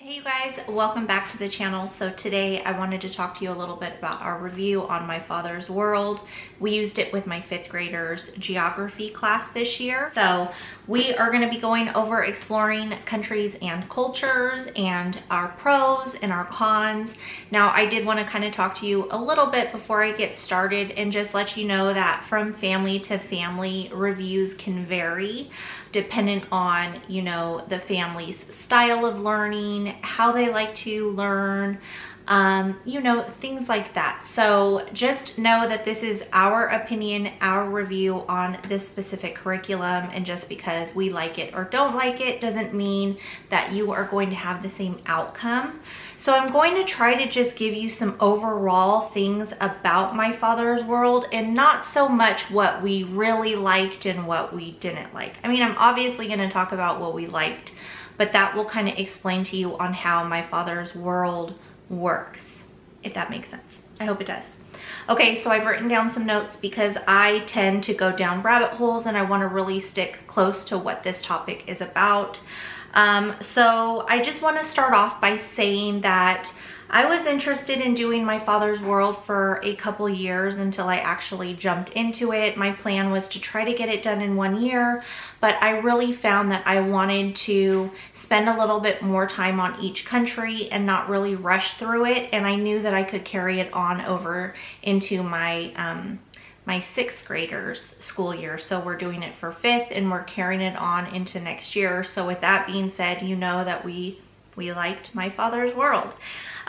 Hey you guys, welcome back to the channel. So today I wanted to talk to you a little bit about our review on My Father's World. We used it with my 5th graders geography class this year. So we are going to be going over exploring countries and cultures and our pros and our cons. Now I did want to kind of talk to you a little bit before I get started and just let you know that from family to family, reviews can vary dependent on, you know, the family's style of learning, how they like to learn, you know, things like that. So just know that this is our opinion, our review on this specific curriculum, and just because we like it or don't like it doesn't mean that you are going to have the same outcome. So I'm going to try to just give you some overall things about My Father's World and not so much what we really liked and what we didn't like. I mean, I'm obviously going to talk about what we liked, but that will kind of explain to you on how My Father's World works, if that makes sense. I hope it does. Okay, so I've written down some notes because I tend to go down rabbit holes and I want to really stick close to what this topic is about. So I just want to start off by saying that I was interested in doing My Father's World for a couple years until I actually jumped into it. My plan was to try to get it done in 1 year, but I really found that I wanted to spend a little bit more time on each country and not really rush through it. And I knew that I could carry it on over into my my 6th graders school year. So we're doing it for 5th and we're carrying it on into next year. So with that being said, you know that we liked My Father's World.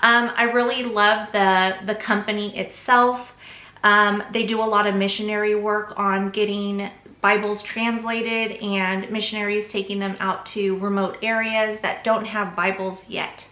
I really love the company itself. They do a lot of missionary work on getting Bibles translated and missionaries taking them out to remote areas that don't have Bibles yet.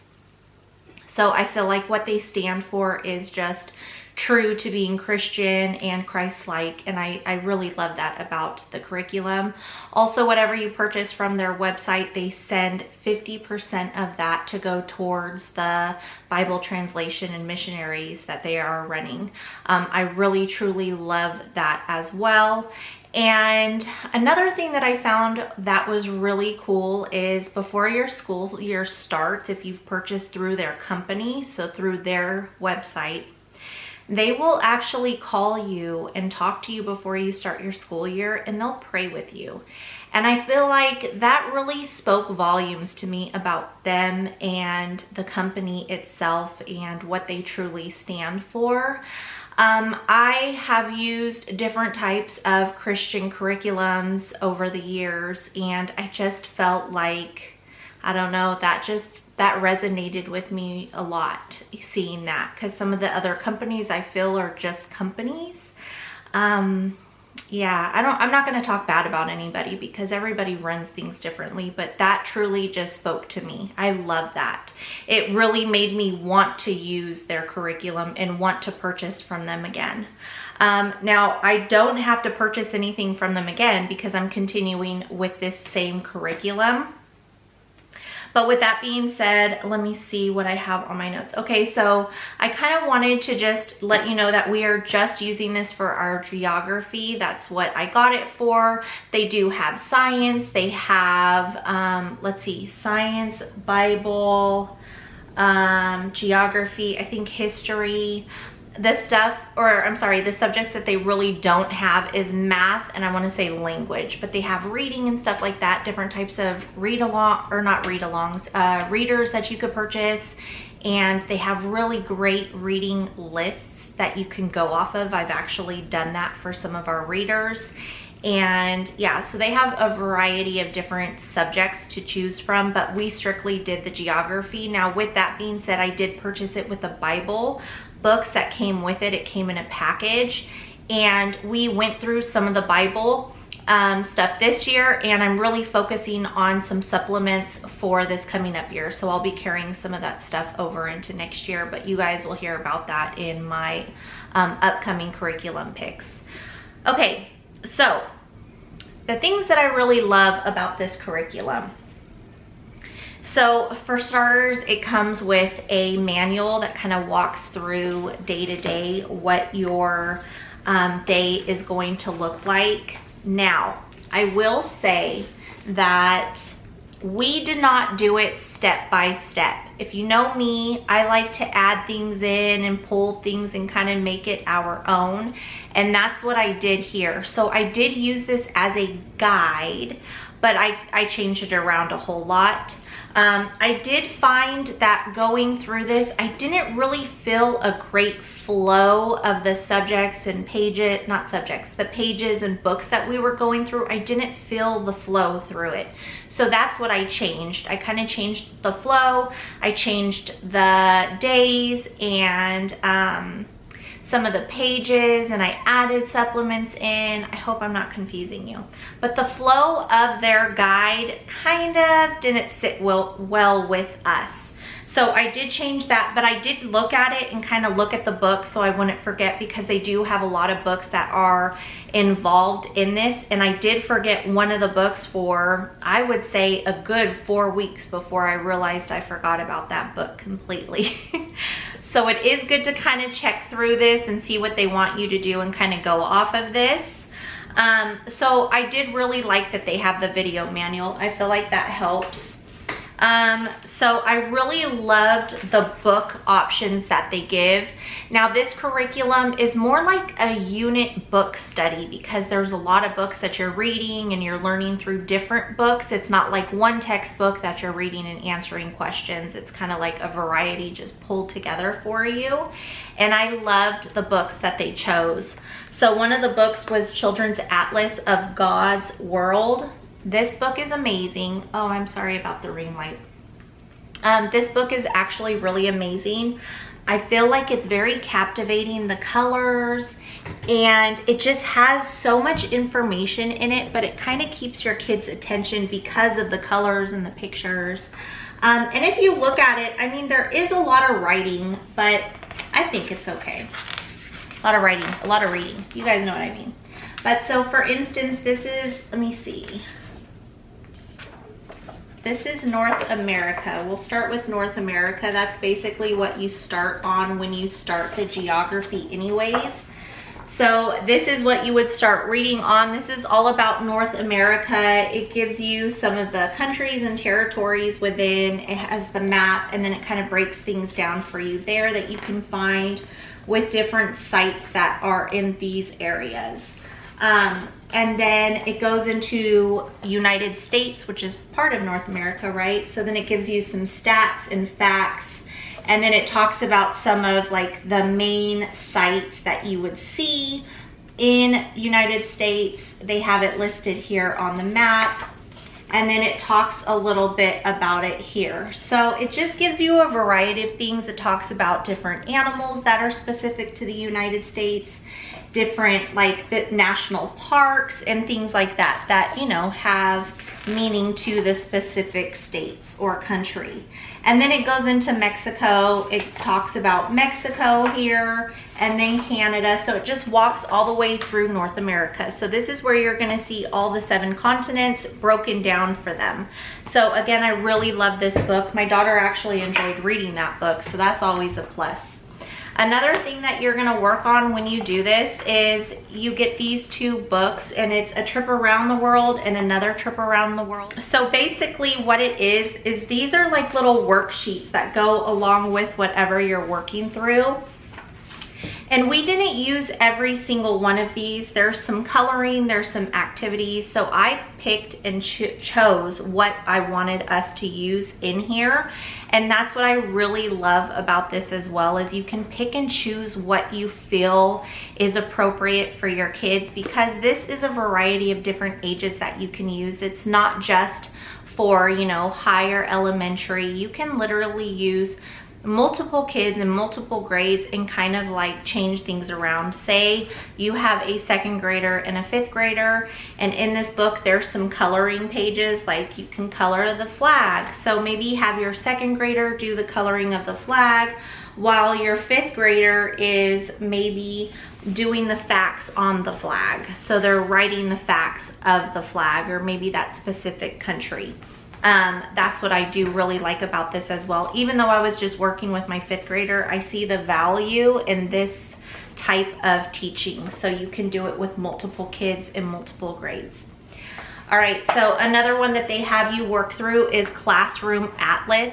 So I feel like what they stand for is just true to being Christian and Christ-like, and I really love that about the curriculum. Also, whatever you purchase from their website, they send 50% of that to go towards the Bible translation and missionaries that they are running. I really truly love that as well. And another thing that I found that was really cool is before your school year starts, if you've purchased through their company, so through their website, they will actually call you and talk to you before you start your school year, and they'll pray with you. And I feel like that really spoke volumes to me about them and the company itself and what they truly stand for. I have used different types of Christian curriculums over the years, and I just felt like, I don't know, that resonated with me a lot, seeing that, because some of the other companies I feel are just companies. Yeah, I'm not going to talk bad about anybody because everybody runs things differently, but that truly just spoke to me. I love that. It really made me want to use their curriculum and want to purchase from them again. Now, I don't have to purchase anything from them again because I'm continuing with this same curriculum. But with that being said, let me see what I have on my notes. Okay, so I kind of wanted to just let you know that we are just using this for our geography. That's what I got it for. They do have science. They have, let's see, science, Bible, geography, I think history. The subjects that they really don't have is math and I want to say language, but they have reading and stuff like that, different types of readers that you could purchase, and they have really great reading lists that you can go off of. I've actually done that for some of our readers. And yeah, so they have a variety of different subjects to choose from, but we strictly did the geography. Now, with that being said, I did purchase it with the Bible books that came with it. It came in a package, and we went through some of the Bible stuff this year, and I'm really focusing on some supplements for this coming up year. So I'll be carrying some of that stuff over into next year, but you guys will hear about that in my upcoming curriculum picks. Okay, so the things that I really love about this curriculum. So for starters, it comes with a manual that kind of walks through day to day what your day is going to look like. Now, I will say that we did not do it step by step. If you know me, I like to add things in and pull things and kind of make it our own. And that's what I did here. So I did use this as a guide, but I changed it around a whole lot. I did find that going through this, I didn't really feel a great flow of the subjects and pages, not subjects, the pages and books that we were going through. I didn't feel the flow through it. So that's what I changed. I kind of changed the flow. I changed the days and some of the pages, and I added supplements in. I hope I'm not confusing you. But the flow of their guide kind of didn't sit well with us. So I did change that, but I did look at it and kind of look at the book so I wouldn't forget, because they do have a lot of books that are involved in this. And I did forget one of the books for, I would say, a good 4 weeks before I realized I forgot about that book completely. So it is good to kind of check through this and see what they want you to do and kind of go off of this. So I did really like that they have the video manual. I feel like that helps. So I really loved the book options that they give. Now this curriculum is more like a unit book study, because there's a lot of books that you're reading and you're learning through different books. It's not like one textbook that you're reading and answering questions. It's kind of like a variety just pulled together for you. And I loved the books that they chose. So one of the books was Children's Atlas of God's World. This book is amazing. Oh, I'm sorry about the ring light. This book is actually really amazing. I feel like it's very captivating, the colors, and it just has so much information in it, but it kind of keeps your kids' attention because of the colors and the pictures. And if you look at it, I mean, there is a lot of writing, but I think it's okay. A lot of writing, a lot of reading. You guys know what I mean. But so for instance, this is, let me see. This is North America. We'll start with North America. That's basically what you start on when you start the geography anyways. So this is what you would start reading on. This is all about North America. It gives you some of the countries and territories within. It has the map, and then it kind of breaks things down for you there that you can find with different sites that are in these areas. And then it goes into United States, which is part of North America, right? So then it gives you some stats and facts, and then it talks about some of like the main sites that you would see in United States. They have it listed here on the map, and then it talks a little bit about it here. So it just gives you a variety of things. It talks about different animals that are specific to the United States, different like the national parks and things like that, that, you know, have meaning to the specific states or country. And then it goes into Mexico. It talks about Mexico here, and then Canada. So it just walks all the way through North America. So this is where you're going to see all the 7 continents broken down for them. So again, I really love this book. My daughter actually enjoyed reading that book, so that's always a plus. Another thing that you're gonna work on when you do this is you get these 2 books, and it's a trip around the world and another trip around the world. So basically what it is these are like little worksheets that go along with whatever you're working through. And we didn't use every single one of these. There's some coloring, there's some activities. So I picked and chose what I wanted us to use in here. And that's what I really love about this as well, is you can pick and choose what you feel is appropriate for your kids, because this is a variety of different ages that you can use. It's not just for, you know, higher elementary. You can literally use multiple kids in multiple grades and kind of like change things around. Say you have a 2nd grader and a 5th grader, and in this book there's some coloring pages, like you can color the flag. So maybe have your 2nd grader do the coloring of the flag while your 5th grader is maybe doing the facts on the flag. So they're writing the facts of the flag, or maybe that specific country. That's what I do really like about this as well. Even though I was just working with my 5th grader, I see the value in this type of teaching. So you can do it with multiple kids in multiple grades. All right, so another one that they have you work through is Classroom Atlas.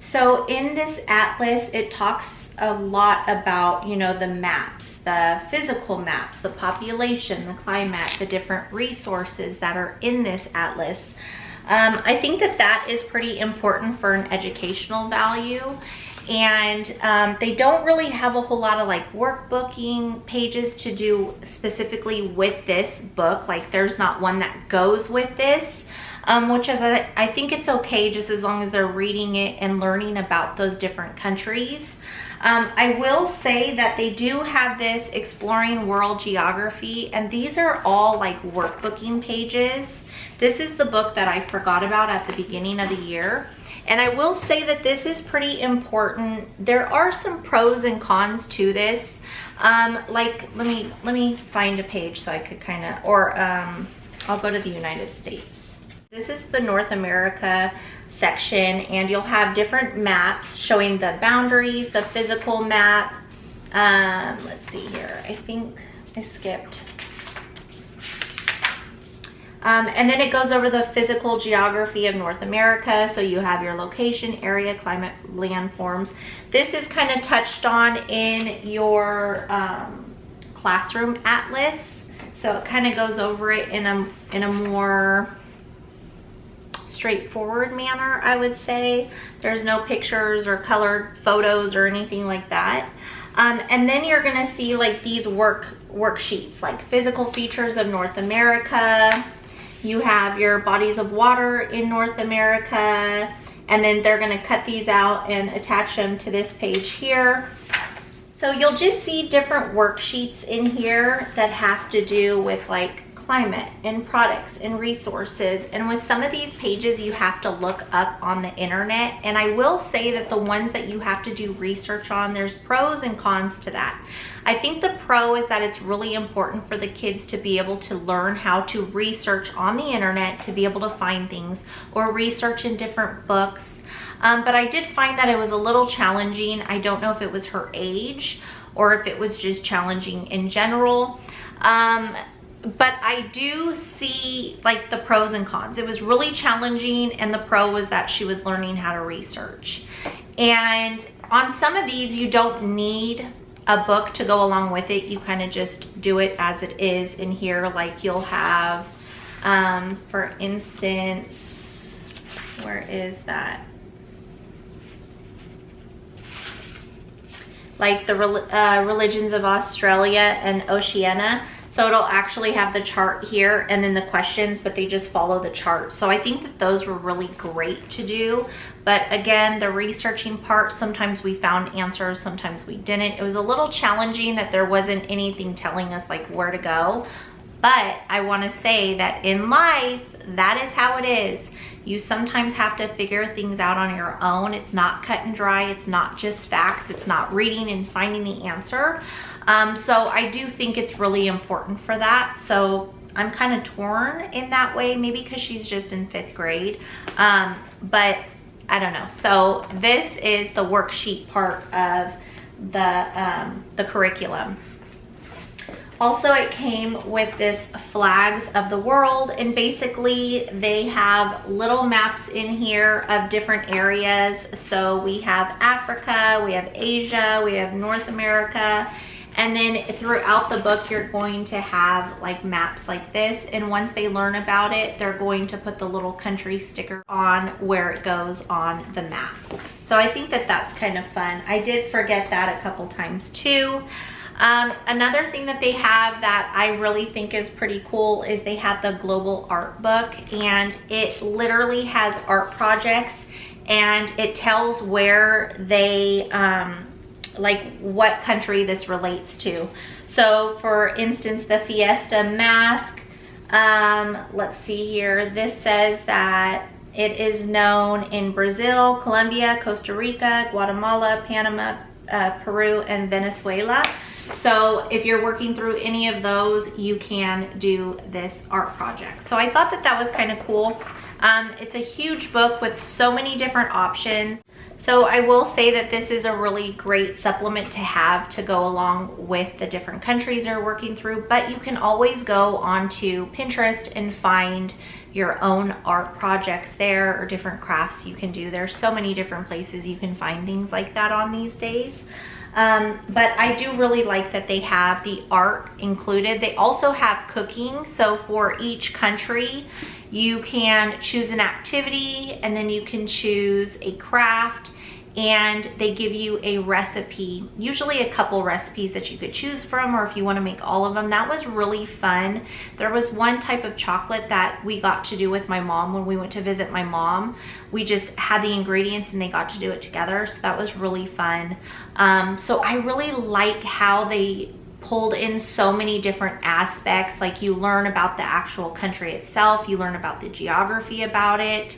So in this atlas, it talks a lot about, you know, the maps, the physical maps, the population, the climate, the different resources that are in this atlas. I think that that is pretty important for an educational value. And they don't really have a whole lot of like workbooking pages to do specifically with this book. Like there's not one that goes with this, which is, I think it's okay just as long as they're reading it and learning about those different countries. I will say that they do have this Exploring World Geography, and these are all like workbooking pages. This is the book that I forgot about at the beginning of the year. And I will say that this is pretty important. There are some pros and cons to this. Like, let me find a page so I could kind of, or I'll go to the United States. This is the North America section, and you'll have different maps showing the boundaries, the physical map. Let's see here. I think I skipped. And then it goes over the physical geography of North America. So you have your location, area, climate, landforms. This is kind of touched on in your classroom atlas. So it kind of goes over it in a more straightforward manner, I would say. There's no pictures or colored photos or anything like that. And then you're gonna see like these worksheets, like physical features of North America. You have your bodies of water in North America, and then they're gonna cut these out and attach them to this page here. So you'll just see different worksheets in here that have to do with like climate and products and resources. And with some of these pages, you have to look up on the internet. And I will say that the ones that you have to do research on, there's pros and cons to that. I think the pro is that it's really important for the kids to be able to learn how to research on the internet, to be able to find things or research in different books. But I did find that it was a little challenging. I don't know if it was her age or if it was just challenging in general. But I do see like the pros and cons. It was really challenging, and the pro was that she was learning how to research. And on some of these, you don't need a book to go along with it. You kind of just do it as it is in here. Like you'll have, for instance, where is that? Like the religions of Australia and Oceania. So it'll actually have the chart here and then the questions, but they just follow the chart. So I think that those were really great to do. But again, the researching part, sometimes we found answers, sometimes we didn't. It was a little challenging that there wasn't anything telling us like where to go. But I want to say that in life, that is how it is. You sometimes have to figure things out on your own. It's not cut and dry. It's not just facts. It's not reading and finding the answer. So I do think it's really important for that. So I'm kind of torn in that way, maybe because she's just in 5th grade. But I don't know. So this is the worksheet part of the curriculum. Also, it came with this flags of the world, and basically they have little maps in here of different areas. So we have Africa, we have Asia, we have North America, and then throughout the book you're going to have like maps like this, and once they learn about it, they're going to put the little country sticker on where it goes on the map. So I think that that's kind of fun. I did forget that a couple times too. Another thing that they have that I really think is pretty cool is they have the global art book, and it literally has art projects, and it tells where they, like what country this relates to. So for instance, the Fiesta mask, let's see here, this says that it is known in Brazil, Colombia, Costa Rica, Guatemala, Panama, Peru, and Venezuela. So if you're working through any of those, you can do this art project. So I thought that that was kind of cool. It's a huge book with so many different options. So I will say that this is a really great supplement to have to go along with the different countries you're working through, but you can always go onto Pinterest and find your own art projects there or different crafts you can do. There's so many different places you can find things like that on these days. But I do really like that they have the art included. They also have cooking. So for each country, you can choose an activity and then you can choose a craft, and they give you a recipe, usually a couple recipes that you could choose from, or if you want to make all of them. That was really fun. There was one type of chocolate that we got to do with my mom when we went to visit my mom. We just had the ingredients and they got to do it together, so that was really fun. So I really like how they pulled in so many different aspects. Like, you learn about the actual country itself, you learn about the geography about it,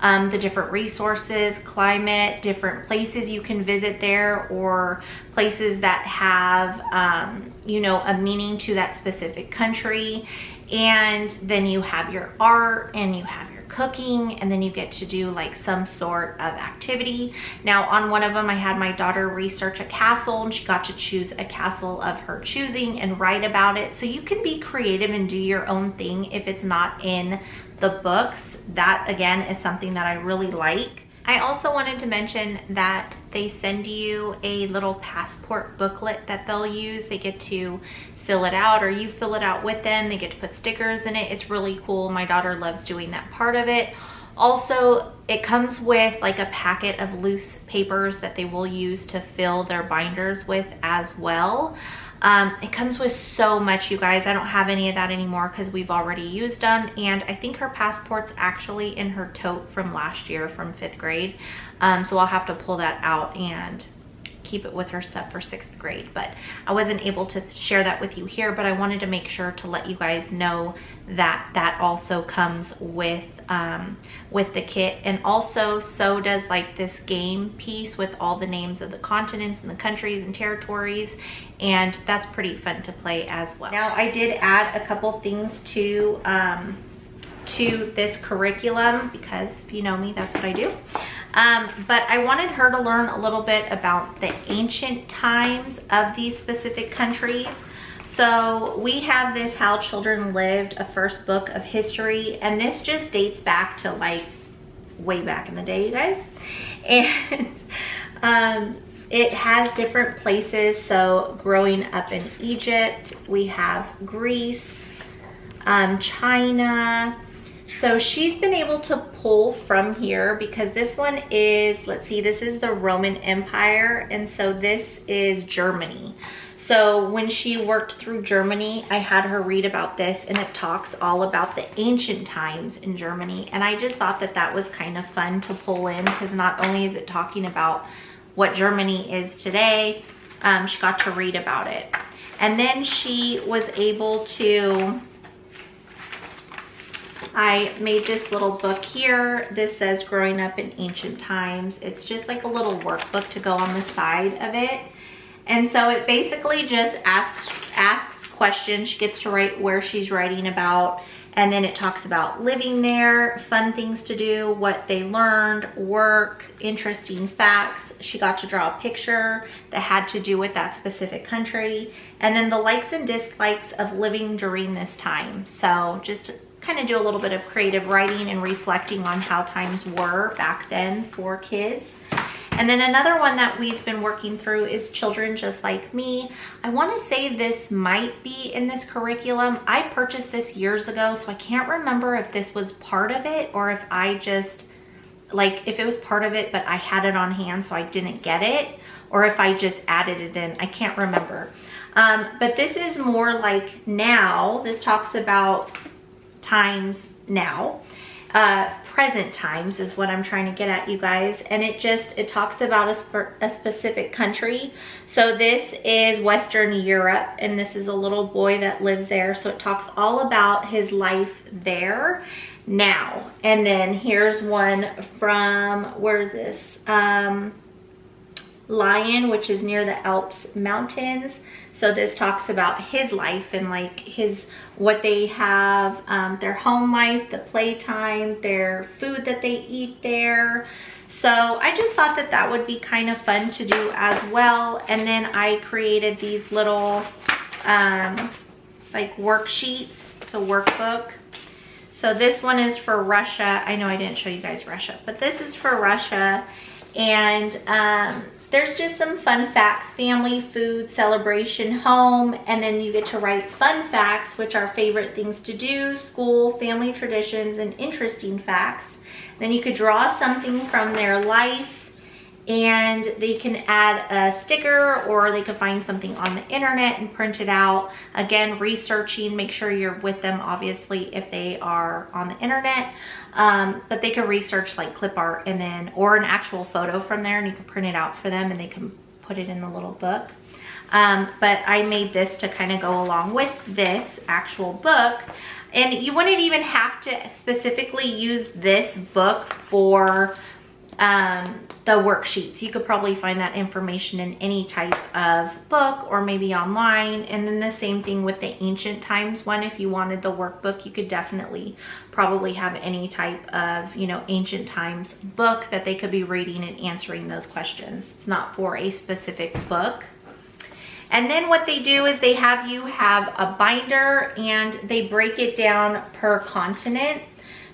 the different resources, climate, different places you can visit there, or places that have, you know, a meaning to that specific country. And then you have your art and you have your cooking, and then you get to do like some sort of activity. Now on one of them, I had my daughter research a castle, and she got to choose a castle of her choosing and write about it. So you can be creative and do your own thing if it's not in the books. That again is something that I really like. I also wanted to mention that they send you a little passport booklet that they'll use. They get to fill it out, or you fill it out with them. They get to put stickers in it. It's really cool. My daughter loves doing that part of it. Also, it comes with like a packet of loose papers that they will use to fill their binders with as well. It comes with so much, you guys. I don't have any of that anymore because we've already used them, and I think her passport's actually in her tote from last year from 5th grade. So I'll have to pull that out and keep it with her stuff for 6th grade. But I wasn't able to share that with you here, but I wanted to make sure to let you guys know that that also comes with the kit. And also, so does like this game piece with all the names of the continents and the countries and territories, and that's pretty fun to play as well. Now I did add a couple things to this curriculum, because if you know me, that's what I do. But I wanted her to learn a little bit about the ancient times of these specific countries. So we have this How Children Lived, a first book of history, and this just dates back to like way back in the day, you guys. And it has different places. So growing up in Egypt, we have Greece, China. So she's been able to pull from here, because this one is, let's see, this is the Roman Empire, and so this is Germany. So when she worked through Germany, I had her read about this, and it talks all about the ancient times in Germany. And I just thought that that was kind of fun to pull in, because not only is it talking about what Germany is today, she got to read about it. And then she was able to, I made this little book here. This says Growing Up in Ancient Times. It's just like a little workbook to go on the side of it. And so it basically just asks questions. She gets to write where she's writing about, and then it talks about living there, fun things to do, what they learned, work, interesting facts. She got to draw a picture that had to do with that specific country, and then the likes and dislikes of living during this time. So just kind of do a little bit of creative writing and reflecting on how times were back then for kids. And then another one that we've been working through is Children Just Like Me. I want to say this might be in this curriculum. I purchased this years ago, so I can't remember if this was part of it, or if I just, like, if it was part of it but I had it on hand so I didn't get it, or if I just added it in. I can't remember. But this is more like now. This talks about times now. Present times is what I'm trying to get at, you guys. And it talks about a specific country. So this is Western Europe, and this is a little boy that lives there. So it talks all about his life there now. And then here's one from, where is this? Lyon, which is near the Alps mountains. So this talks about his life and like what they have, their home life, the playtime, their food that they eat there. So I just thought that that would be kind of fun to do as well. And then I created these little like worksheets. It's a workbook. So this one is for Russia. I know I didn't show you guys Russia, but this is for Russia. And there's just some fun facts: family, food, celebration, home, and then you get to write fun facts, which are favorite things to do, school, family traditions, and interesting facts. Then you could draw something from their life, and they can add a sticker, or they could find something on the internet and print it out. Again, researching, make sure you're with them, obviously, if they are on the internet. But they could research like clip art, and then, or an actual photo from there, and you can print it out for them and they can put it in the little book. But I made this to kind of go along with this actual book. And you wouldn't even have to specifically use this book for the worksheets. You could probably find that information in any type of book or maybe online. And then the same thing with the ancient times one. If you wanted the workbook, you could definitely probably have any type of, you know, ancient times book that they could be reading and answering those questions. It's not for a specific book. And then what they do is they have you have a binder, and they break it down per continent.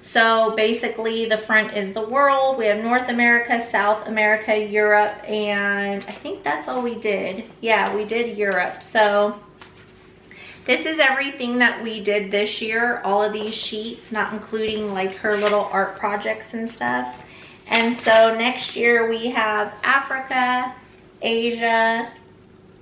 So basically the front is the world. We have North America, South America, Europe, and I think that's all we did. Yeah, we did Europe. So this is everything that we did this year, all of these sheets, not including like her little art projects and stuff. And so next year we have Africa, Asia,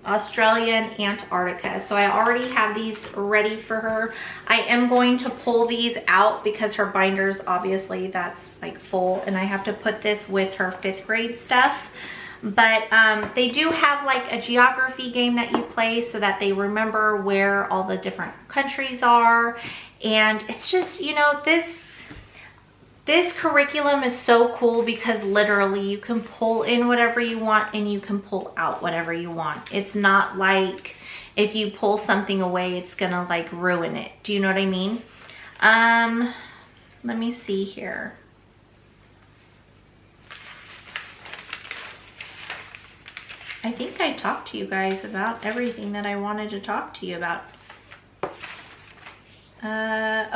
Australia, and Antarctica. So I already have these ready for her. I am going to pull these out because her binders, obviously that's like full, and I have to put this with her 5th grade stuff. But they do have like a geography game that you play so that they remember where all the different countries are. And it's just, you know, this curriculum is so cool because literally you can pull in whatever you want and you can pull out whatever you want. It's not like if you pull something away, it's gonna like ruin it. Do you know what I mean? Let me see here. I think I talked to you guys about everything that I wanted to talk to you about.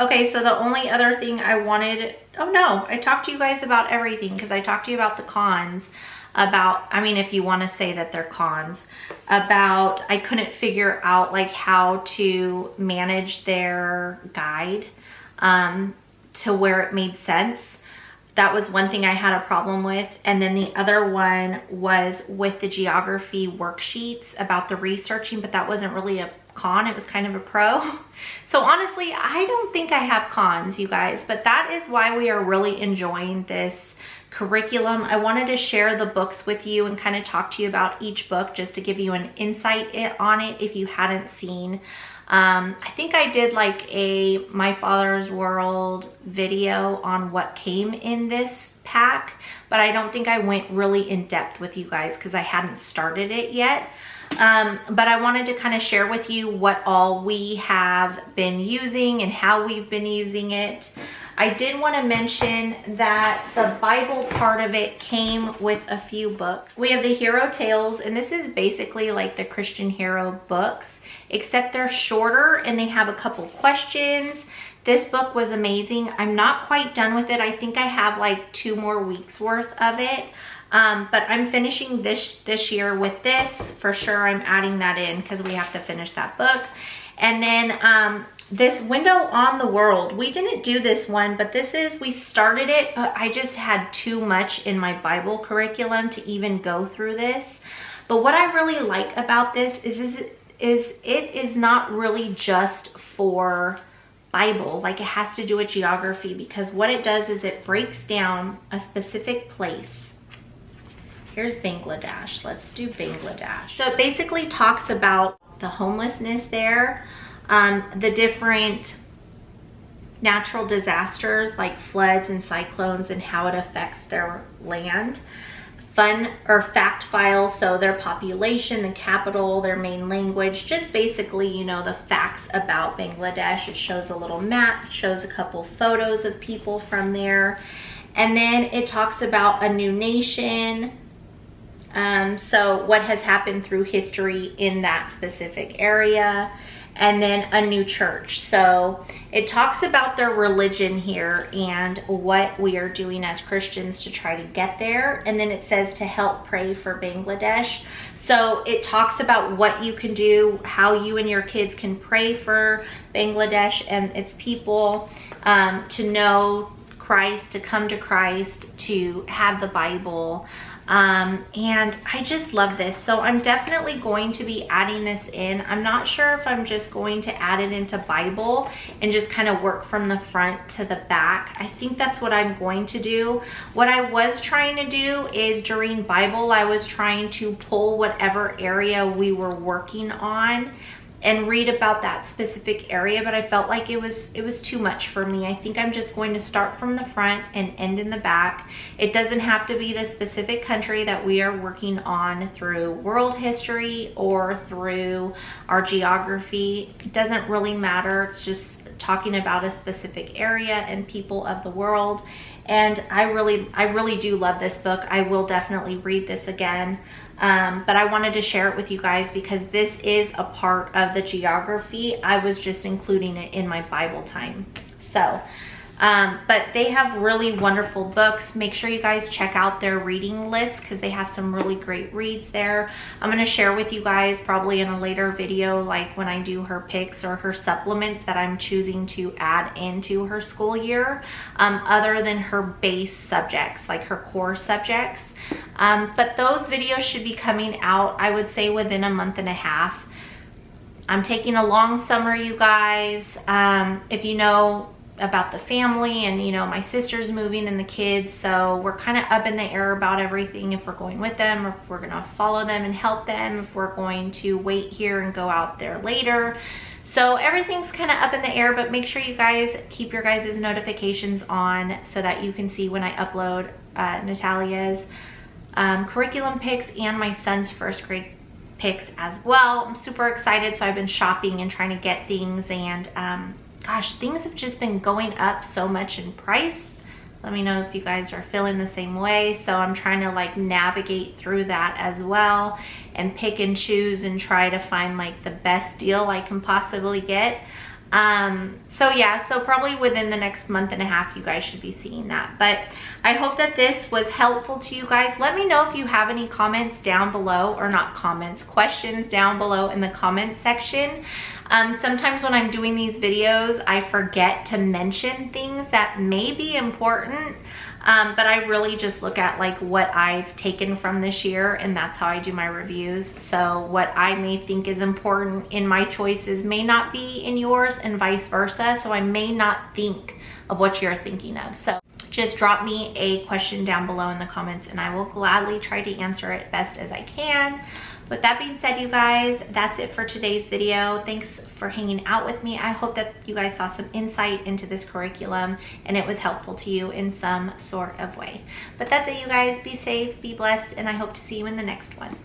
Okay, so the only other thing I wanted, oh no, I talked to you guys about everything because I talked to you about the cons, about, I mean, if you want to say that they're cons, about I couldn't figure out like how to manage their guide to where it made sense. That was one thing I had a problem with. And then the other one was with the geography worksheets about the researching, but that wasn't really a con, it was kind of a pro. So honestly, I don't think I have cons, you guys, but that is why we are really enjoying this curriculum. I wanted to share the books with you and kind of talk to you about each book just to give you an insight on it if you hadn't seen. I think I did like a My Father's World video on what came in this pack, but I don't think I went really in depth with you guys because I hadn't started it yet. But I wanted to kind of share with you what all we have been using and how we've been using it. I did want to mention that the Bible part of it came with a few books. We have the Hero Tales, and this is basically like the Christian hero books, except they're shorter and they have a couple questions. This book was amazing. I'm not quite done with it. I think I have like 2 more weeks worth of it. But I'm finishing this year with this. For sure, I'm adding that in because we have to finish that book. And then this Window on the World. We didn't do this one, but this is, we started it, but I just had too much in my Bible curriculum to even go through this. But what I really like about this is it is not really just for Bible, like it has to do with geography, because what it does is it breaks down a specific place. Here's Bangladesh. Let's do Bangladesh. So it basically talks about the homelessness there, the different natural disasters like floods and cyclones and how it affects their land. Fun or fact file, so their population, the capital, their main language, just basically, you know, the facts about Bangladesh. It shows a little map, it shows a couple photos of people from there, and then it talks about a new nation. So what has happened through history in that specific area. and then a new church. So it talks about their religion here and what we are doing as Christians to try to get there. And then it says to help pray for Bangladesh. So it talks about what you can do, how you and your kids can pray for Bangladesh and its people, to know Christ, to come to Christ, to have the Bible. And I just love this. So I'm definitely going to be adding this in. I'm not sure if I'm just going to add it into Bible and just kind of work from the front to the back. I think that's what I'm going to do. What I was trying to do is during Bible, I was trying to pull whatever area we were working on and read about that specific area, but I felt like it was too much for me. I think I'm just going to start from the front and end in the back. It doesn't have to be the specific country that we are working on through world history or through our geography. It doesn't really matter. It's just talking about a specific area and people of the world. And I really do love this book. I will definitely read this again. But I wanted to share it with you guys because this is a part of the geography. I was just including it in my Bible time. So, but they have really wonderful books. Make sure you guys check out their reading list because they have some really great reads there. I'm going to share with you guys probably in a later video, like when I do her picks or her supplements that I'm choosing to add into her school year, other than her base subjects, like her core subjects. But those videos should be coming out, I would say, within a month and a half. I'm taking a long summer, you guys. If you know about the family, and my sister's moving and the kids, so we're kind of up in the air about everything, if we're going with them or if we're gonna follow them and help them, if we're going to wait here and go out there later. So everything's kind of up in the air, but make sure you guys keep your guys' notifications on so that you can see when I upload Natalia's curriculum picks and my son's first grade picks as well. I'm super excited. So I've been shopping and trying to get things, and gosh, things have just been going up so much in price. Let me know if you guys are feeling the same way. So I'm trying to like navigate through that as well and pick and choose and try to find like the best deal I can possibly get. So yeah, so probably within the next month and a half, you guys should be seeing that. But I hope that this was helpful to you guys. Let me know if you have any comments down below, or not comments, questions down below in the comments section. Sometimes when I'm doing these videos, I forget to mention things that may be important. But I really just look at like what I've taken from this year, and that's how I do my reviews. So what I may think is important in my choices may not be in yours, and vice versa. So I may not think of what you're thinking of. So just drop me a question down below in the comments and I will gladly try to answer it best as I can. With that being said, you guys, that's it for today's video. Thanks for hanging out with me. I hope that you guys saw some insight into this curriculum and it was helpful to you in some sort of way. But that's it, you guys. Be safe, be blessed, and I hope to see you in the next one.